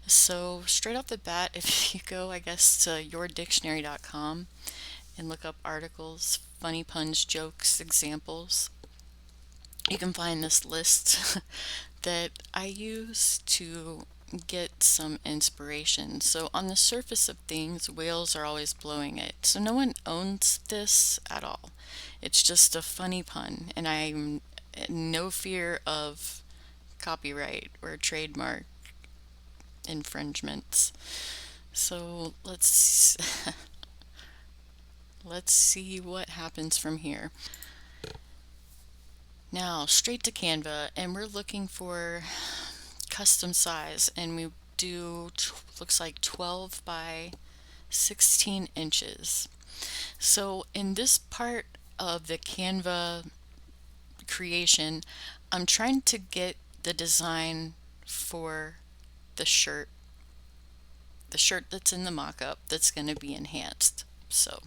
So straight off the bat, if you go, I guess, to yourdictionary.com and look up articles, funny puns, jokes, examples, you can find this list that I use to get some inspiration. So on the surface of things, whales are always blowing it. So no one owns this at all. It's just a funny pun, and I'm in no fear of copyright or trademark infringements. So let's see what happens from here. Now, straight to Canva, and we're looking for custom size, and we do looks like 12 by 16 inches. So in this part of the Canva creation, I'm trying to get the design for the shirt, the shirt that's in the mock-up that's going to be enhanced. So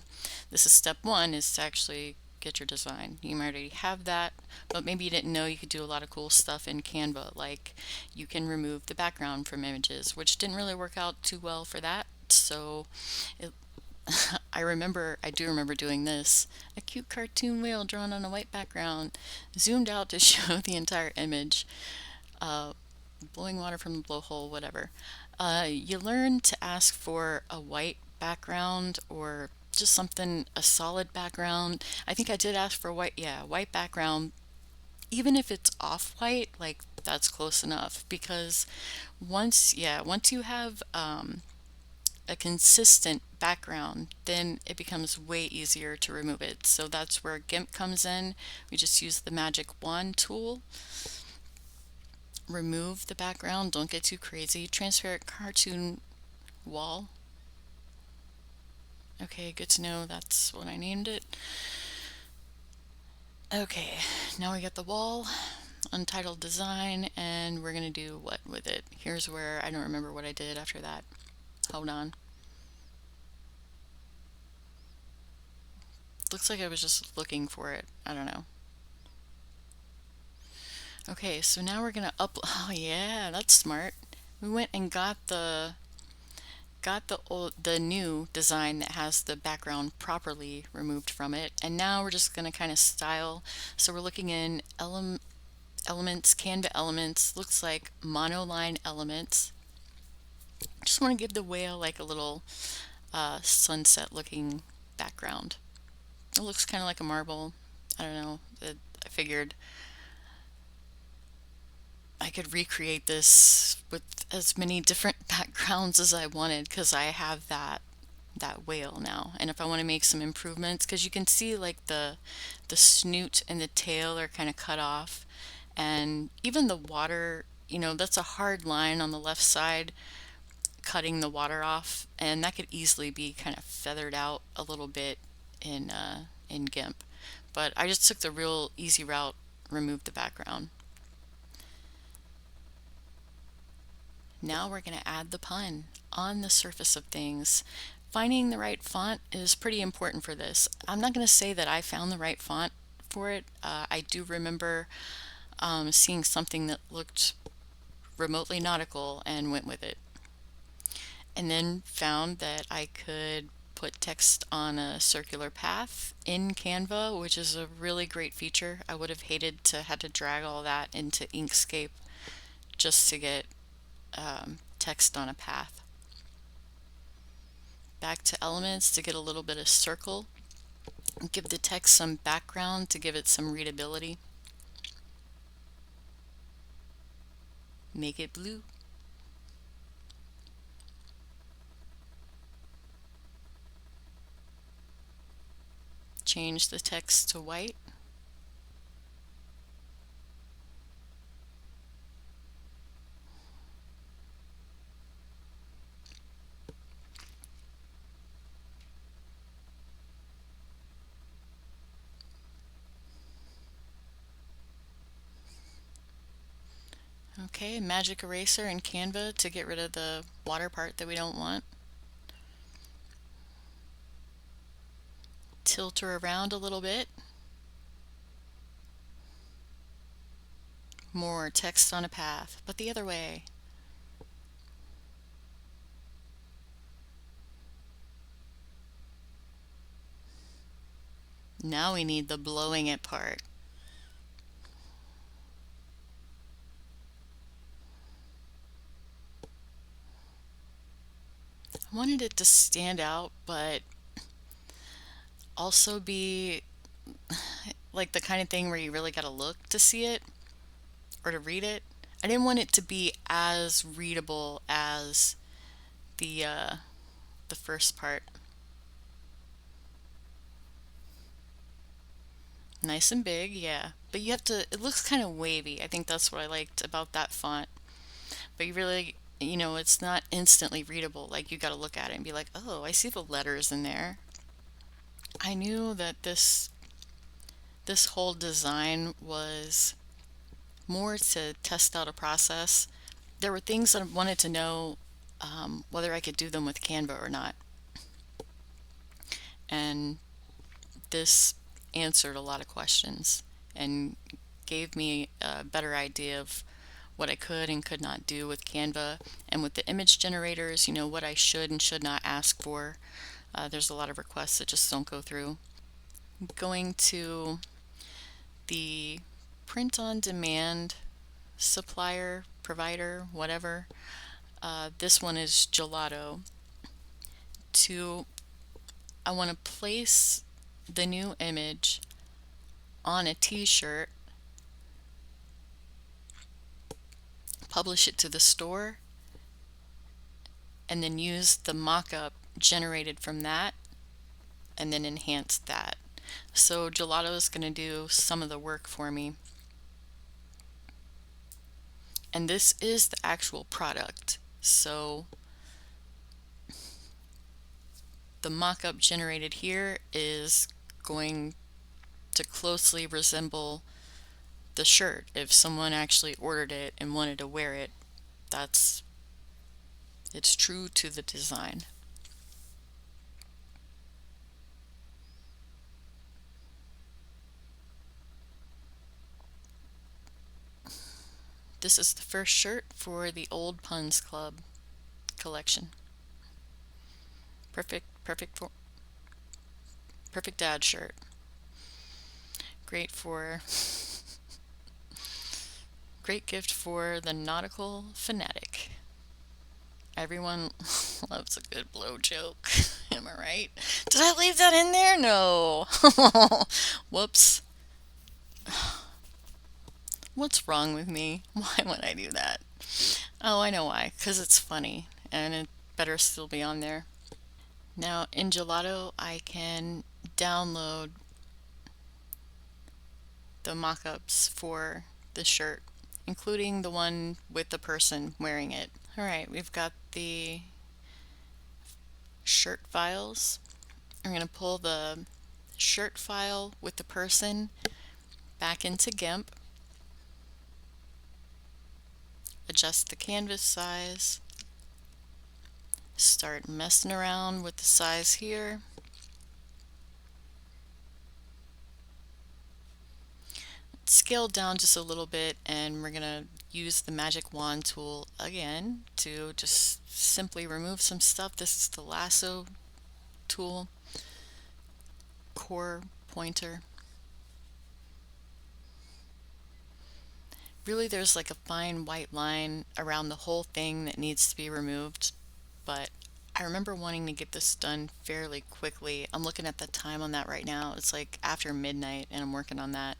this is step one, is to actually get your design. You might already have that, but maybe you didn't know you could do a lot of cool stuff in Canva, like you can remove the background from images, which didn't really work out too well for that. So it, I do remember doing this. A cute cartoon whale drawn on a white background, zoomed out to show the entire image. Uh, Blowing water from the blowhole, whatever. You learn to ask for a white background or just something, a solid background. I think I did ask for a white, yeah, white background. Even if it's off-white, like that's close enough, because once you have a consistent background, then it becomes way easier to remove it. So that's where GIMP comes in. We just use the magic wand tool. Remove the background, don't get too crazy. Transparent cartoon wall. Okay, good to know, that's what I named it. Okay, now we got the wall, untitled design, and we're gonna do what with it? Here's where I don't remember what I did after that. Hold on. Looks like I was just looking for it. I don't know. Okay, so now we're gonna upload. Oh yeah, that's smart. We went and got the new design that has the background properly removed from it, and now we're just going to kind of style. So we're looking in elements, Canva elements, looks like monoline elements. Just want to give the whale like a little sunset looking background. It looks kind of like a marble. I don't know. I figured I could recreate this with as many different backgrounds as I wanted, because I have that whale now. And if I want to make some improvements, because you can see like the snoot and the tail are kind of cut off, and even the water, that's a hard line on the left side, cutting the water off, and that could easily be kind of feathered out a little bit in GIMP. But I just took the real easy route, removed the background. Now we're going to add the pun on the surface of things. Finding the right font is pretty important for this. I'm not going to say that I found the right font for it. I do remember seeing something that looked remotely nautical and went with it. And then found that I could put text on a circular path in Canva, which is a really great feature. I would have hated to had to drag all that into Inkscape just to get text on a path. Back to elements to get a little bit of circle. Give the text some background to give it some readability. Make it blue. Change the text to white. Okay, magic eraser in Canva to get rid of the water part that we don't want. Tilt her around a little bit. More text on a path, but the other way. Now we need the blowing it part. I wanted it to stand out, but also be like the kind of thing where you really gotta look to see it or to read it. I didn't want it to be as readable as the uh, the first part. Nice and big, yeah. But you have to, it looks kind of wavy. I think that's what I liked about that font. But you really, it's not instantly readable. Like you got to look at it and be like, oh, I see the letters in there. I knew that this whole design was more to test out a process. There were things that I wanted to know whether I could do them with Canva or not. And this answered a lot of questions and gave me a better idea of what I could and could not do with Canva, and with the image generators, what I should and should not ask for. There's a lot of requests that just don't go through. Going to the print on demand supplier, provider, whatever. This one is Gelato. To I want to place the new image on a t-shirt, publish it to the store, and then use the mock-up generated from that and then enhance that. So Gelato is going to do some of the work for me. And this is the actual product. So the mock-up generated here is going to closely resemble the shirt. If someone actually ordered it and wanted to wear it, it's true to the design. This is the first shirt for the Old Puns Club collection. Perfect dad shirt. Great for great gift for the nautical fanatic. Everyone loves a good blow joke. Am I right? Did I leave that in there? No. Whoops. What's wrong with me? Why would I do that? Oh, I know why. Because it's funny and it better still be on there. Now in Gelato, I can download the mock-ups for the shirt, including the one with the person wearing it. Alright, we've got the shirt files. I'm going to pull the shirt file with the person back into GIMP, adjust the canvas size, start messing around with the size here. Scale down just a little bit, and we're going to use the magic wand tool again to just simply remove some stuff. This is the lasso tool, core pointer. Really, there's like a fine white line around the whole thing that needs to be removed, but I remember wanting to get this done fairly quickly. I'm looking at the time on that right now. It's like after midnight and I'm working on that.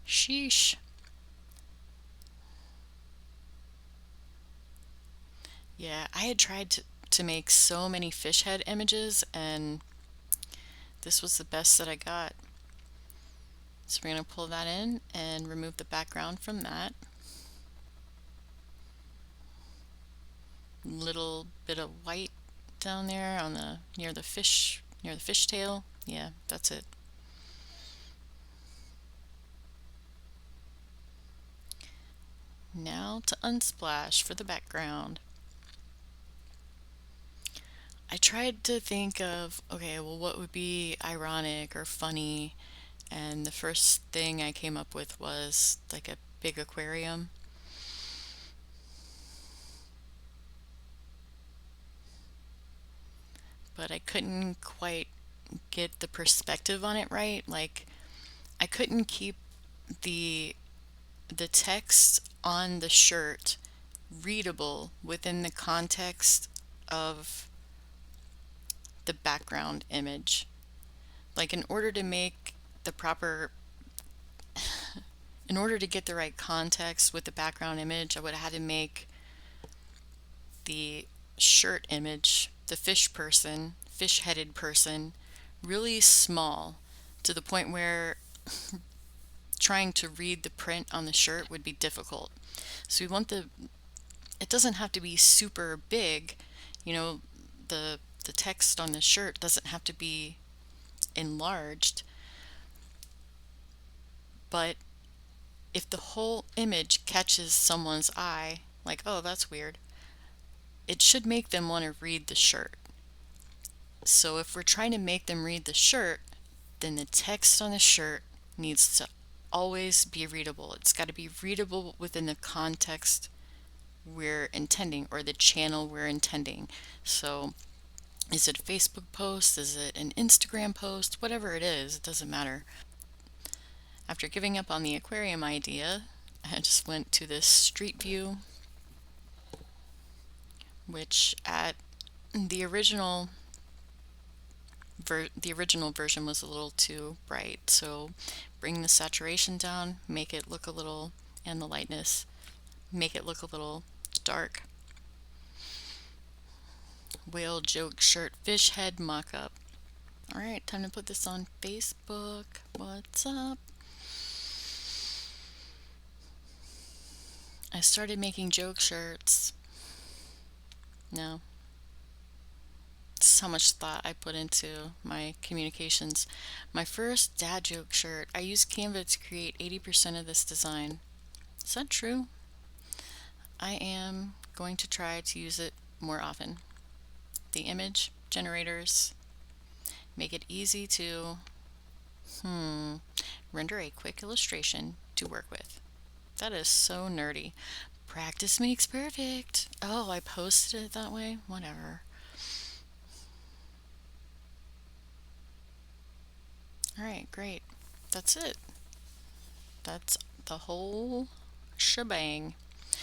Sheesh. Yeah, I had tried to make so many fish head images, and this was the best that I got. So we're going to pull that in and remove the background from that. Little bit of white down there on the near the fish tail. Yeah, that's it. Now to unsplash for the background. I tried to think of, okay, well, what would be ironic or funny, and the first thing I came up with was like a big aquarium. But I couldn't quite get the perspective on it right. Like, I couldn't keep the text on the shirt readable within the context of the background image. Like, in order to get the right context with the background image, I would have had to make the shirt image, the fish-headed person, really small, to the point where trying to read the print on the shirt would be difficult. So we want it doesn't have to be super big, you know, the text on the shirt doesn't have to be enlarged, but if the whole image catches someone's eye, like, oh, that's weird, it should make them want to read the shirt. So if we're trying to make them read the shirt, then the text on the shirt needs to always be readable. It's got to be readable within the context we're intending, or the channel we're intending. So is it a Facebook post? Is it an Instagram post? Whatever it is, it doesn't matter. After giving up on the aquarium idea, I just went to this street view, which at the original version was a little too bright. So bring the saturation down, make it look a little, and the lightness, make it look a little dark. Whale joke shirt fish head mock-up. Alright, time to put this on Facebook. What's up? I started making joke shirts. No. This is how much thought I put into my communications. My first dad joke shirt, I used Canva to create 80% of this design. Is that true? I am going to try to use it more often. The image generators make it easy to render a quick illustration to work with. That is so nerdy. Practice makes perfect. Oh, I posted it that way? Whatever. Alright, great. That's it. That's the whole shebang.